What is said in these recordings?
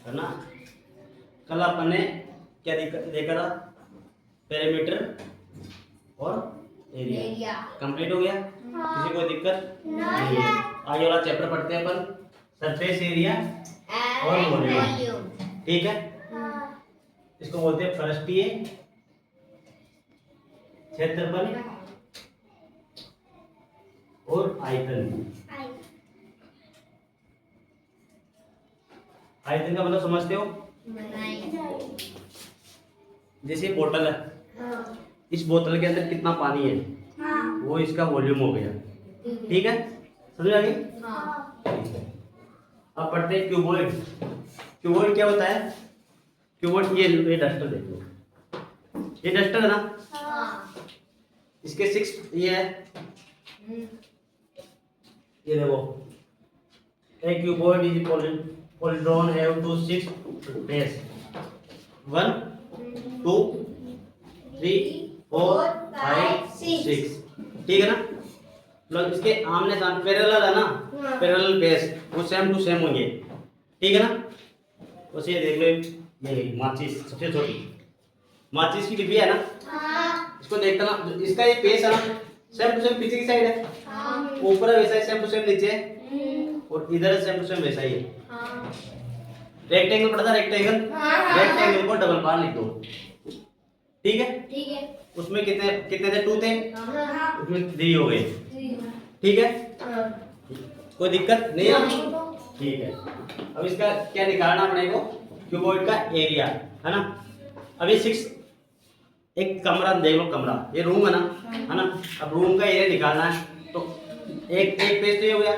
है ना। कल अपन ने क्या देखा था, पेरीमीटर और एरिया कंप्लीट हो गया। किसी को दिक्कत नहीं है। आगे वाला चैप्टर पढ़ते हैं अपन, सरफेस एरिया और वॉल्यूम। ठीक है, इसको बोलते हैं पृष्ठीय क्षेत्रफल और आयतन। आयतन का मतलब समझते हो? जैसे बोतल है, इस बोतल के अंदर कितना पानी है, वो इसका वॉल्यूम हो गया। ठीक है, समझ आ गई? अब पढ़ते हैं क्यूबॉइड। क्यूबॉइड क्या होता है? क्यूबॉइड ये डस्टर देख लो, ये डस्टर है ना, इसके 6 ये है, ये देखो, a cuboid is polygon have to 6 base 1 2 3 4 5 6। ठीक है ना, मतलब इसके आमने सामने पैरेलल है ना, पैरेलल बेस वो सेम टू सेम होंगे। ठीक है ना, वैसे ये देख लो, ये माचिस सबसे छोटी माचिस की डिब्बी है ना, इसको देखता ना, इसका ये पेस है ना सेम टू सेम पीछे की साइड है, ऊपर वैसा ही सेम टू सेम नीचे, और इधर सेम टू सेम वैसा ही है। रेक्टेंगल पढ़ा था, रेक्टेंगल, रेक्टेंगल को डबल बार लिख दो। ठीक है, उसमें कितने कितने थे? 2 थे, उसमें 3 हो गए। ठीक है, कोई दिक्कत नहीं है? ठीक है, अब इसका क्या निकालना अपने को? क्यूबॉइड का एरिया है ना। अब ये 6, एक कमरा देख लो, कमरा ये रूम है ना। अब रूम का एरिया निकालना है, तो एक पेज तो ये हो गया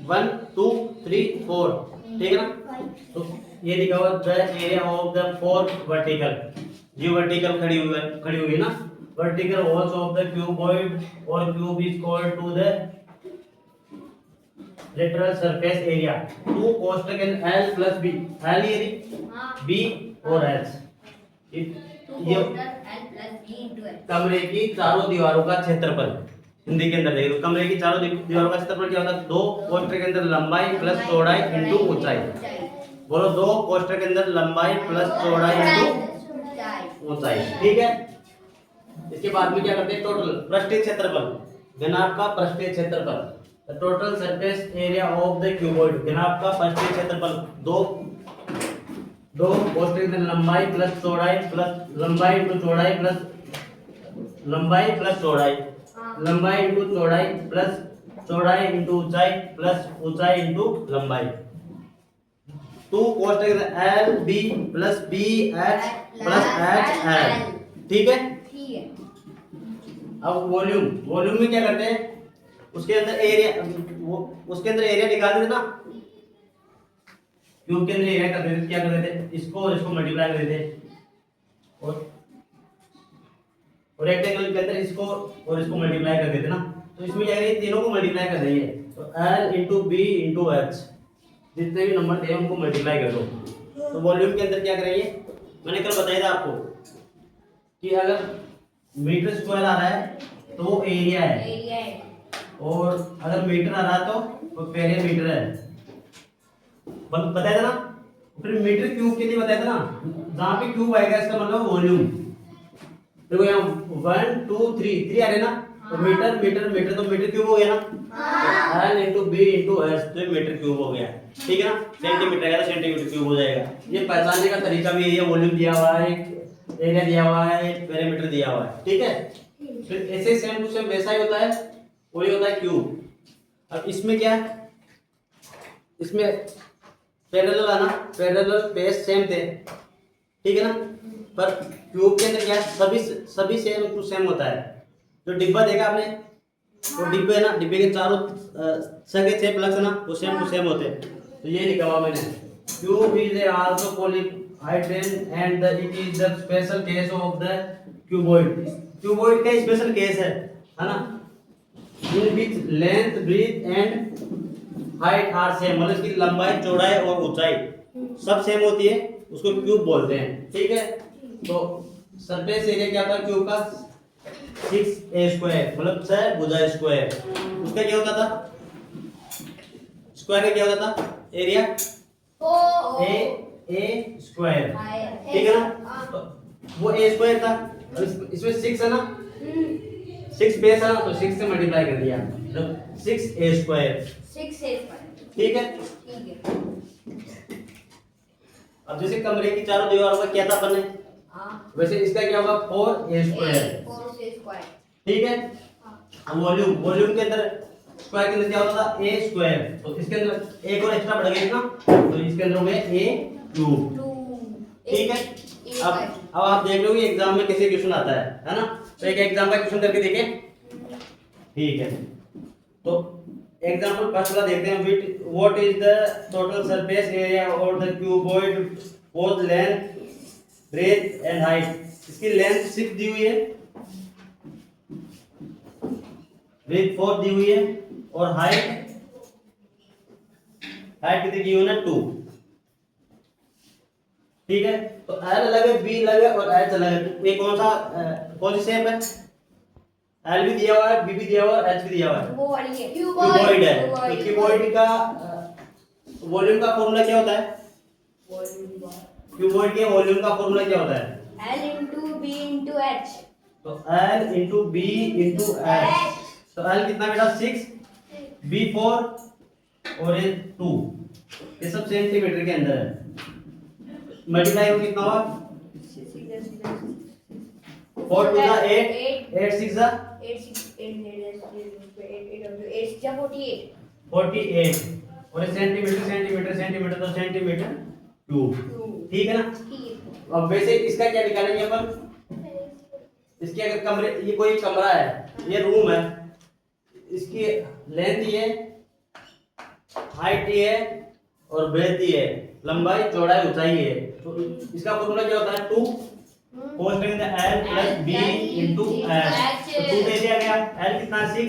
1 2 3 4। ठीक है ना, तो ये लिखा हुआ the area of the 4 vertical, ये वर्टिकल खड़ी हुई ना, vertical walls of the cuboid और cube is called to the lateral surface area 2 कोष्टक L प्लस बी, L ये बी और H, ये कमरे की चारों दीवारों का क्षेत्रफल। हिंदी के अंदर देखो, कमरे की चारों दीवारों का क्षेत्रफल क्या होता है? 2 कोष्टक के अंदर लंबाई प्लस चौड़ाई इंटू ऊंचाई। बोलो, 2 कोष्टक के अंदर लंबाई प्लस चौड़ाई इंटू ऊंचाई। ठीक है, इसके बाद में क्या करते हैं? टोटल पृष्ठीय क्षेत्रफल, घनाभ का पृष्ठीय क्षेत्रफल, total surface area of the cuboid, घनाभ का पृष्ठीय क्षेत्रफल। 2 कोष्टक के अंदर लंबाई प्लस चौड़ाई प्लस लंबाई इंटू चौड़ाई प्लस लंबाई प्लस चौड़ाई, लंबाई इंटू चौड़ाई प्लस चौड़ाई इंटू ऊंचाई प्लस ऊंचाई इंटू लंबाई। 2 कोष्टक L B plus B H plus H L। ठीक है, अब वॉल्यूम में क्या करते हैं? उसके अंदर एरिया, उसके अंदर एरिया निकाल देते ना, क्यूब के अंदर एरिया कर देते, क्या कर देते? इसको और इसको मल्टीप्लाई कर देते, और रेक्टेंगल के अंदर इसको और इसको मल्टीप्लाई कर देते ना, तो इसमें क्या करेंगे? तीनों को मल्टीप्लाई कर देंगे, तो L into B into H, जितने भी नंबर थे उनको मल्टीप्लाई कर दो। तो वॉल्यूम के अंदर क्या करेंगे? मैंने कल बताया था आपको कि अगर मीटर स्क्वायर आ रहा है तो वो एरिया है, और अगर मीटर आ रहा है तो वो पेरीमीटर है। बताया था ना, फिर मीटर क्यूब के लिए बताया था ना, जहां पे क्यूब आएगा इसका मतलब वॉल्यूम। देखो यहाँ 1 2 3 आ रहे ना, तो मीटर तो मीटर क्यूब हो गया ना, L into B into H, तो मीटर क्यूब हो गया। ठीक है ना, सेंटीमीटर आएगा तो सेंटीमीटर क्यूब हो जाएगा। ये पहचानने का तरीका भी है, वॉल्यूम दिया हुआ है, एरिया दिया हुआ है, पेरीमीटर दिया हुआ है। ठीक है, फिर ऐसे सेम टू सेम वैसा ही होता है, वही होता है क्यूब। अब इसमें क्या है? इसमें पैरेलल है ना, पैरेलल बेस सेम थे। ठीक है ना, पर क्यूब के अंदर क्या है? सभी सेम टू सेम होता है। जो डिब्बा देखा आपने, वो डिब्बे है ना, डिब्बे के चारों सगे 6 प्लग्स है ना, वो सेम टू सेम होते हैं। तो ये लिखा हुआ मैंने, cube is also polyhedron and it is the special case of the cuboid. Cuboid का स्पेशल केस है ना, in which length breadth and height are same, मतलब इसकी लंबाई चौड़ाई और ऊंचाई सब सेम होती है, उसको क्यूब बोलते हैं। ठीक है, तो सरफेस एरिया क्या था क्यूब का? 6a², मतलब 6 भुजा स्क्वायर। उसका क्या होता था? स्क्वायर का क्या होता था? एरिया ए स्क्वायर, ठीक है ना। तो वो ए स्क्वायर था, अब इसमें 6 है ना, 6 बेस है ना, तो 6 से मल्टीप्लाई कर दिया, तो 6a स्क्वायर, ठीक है। अब जैसे कमरे की चारों दीवारों का क्या था अपन ने, वैसे इसका क्या होगा 4a स्क्वायर, ठीक है। अब वॉल्यूम के अंदर स्क्वायर के अंदर क्या होता था a स्क्वायर, तो इसके अंदर एक और एक्स्ट्रा बढ़ गया ना, तो इसके अंदर हो गया a क्यूब, ठीक है। अब आप देख लो कि एग्जाम में कैसे क्वेश्चन आता है ना। तो एक एग्जाम का क्वेश्चन करके देखें, ठीक है। तो एग्जांपल फर्स्ट वाला देखते हैं, with what is the total surface area और the cuboid both length breadth and height. इसकी लेंथ 6 दी हुई है, ब्रेथ 4 दी हुई है, और हाइट कितनी दी हुई है 2, ठीक है। तो एल अलग है, बी अलग है और एच अलग है, तो ये कौन सी शेप है, एल भी दिया हुआ है, बी भी दिया हुआ है, एच भी दिया हुआ है, वो वाली है क्यूबॉइड है। तो क्यूबॉइड का वॉल्यूम का फॉर्मूला क्या होता है, क्यूबॉइड के वॉल्यूम का फॉर्मूला क्या होता है, L into B into H। तो L into B into H। तो L कितना बेटा 6, B 4 और ये 2, ये सब सेंटीमीटर के अंदर है। मल्टीप्लाई हो कितना हुआ 4 2 जा 8, 8 6 जा 48, और ये सेंटीमीटर तो सेंटीमीटर क्यूब, ठीक है ना। अब वैसे इसका क्या निकालेंगे अपन, इसके अगर कमरे, ये कोई कमरा है, ये रूम है, इसकी लेंथ ये, हाइट ये और ब्रेथ ये, लंबाई चौड़ाई ऊंचाई है, तो इसका फॉर्मूला क्या होता है 2 cos L plus B into H। तो 2 दे दिया गया, L कितना है 6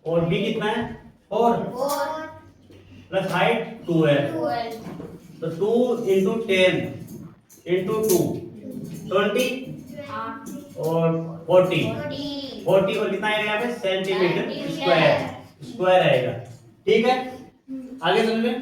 और B कितना है 4 प्लस हाइट 2 है, तो 2 into 10 into 2 20 और 40 और कितना आएगा यहाँ पे सेंटीमीटर स्क्वायर आएगा, ठीक है। आगे समझ में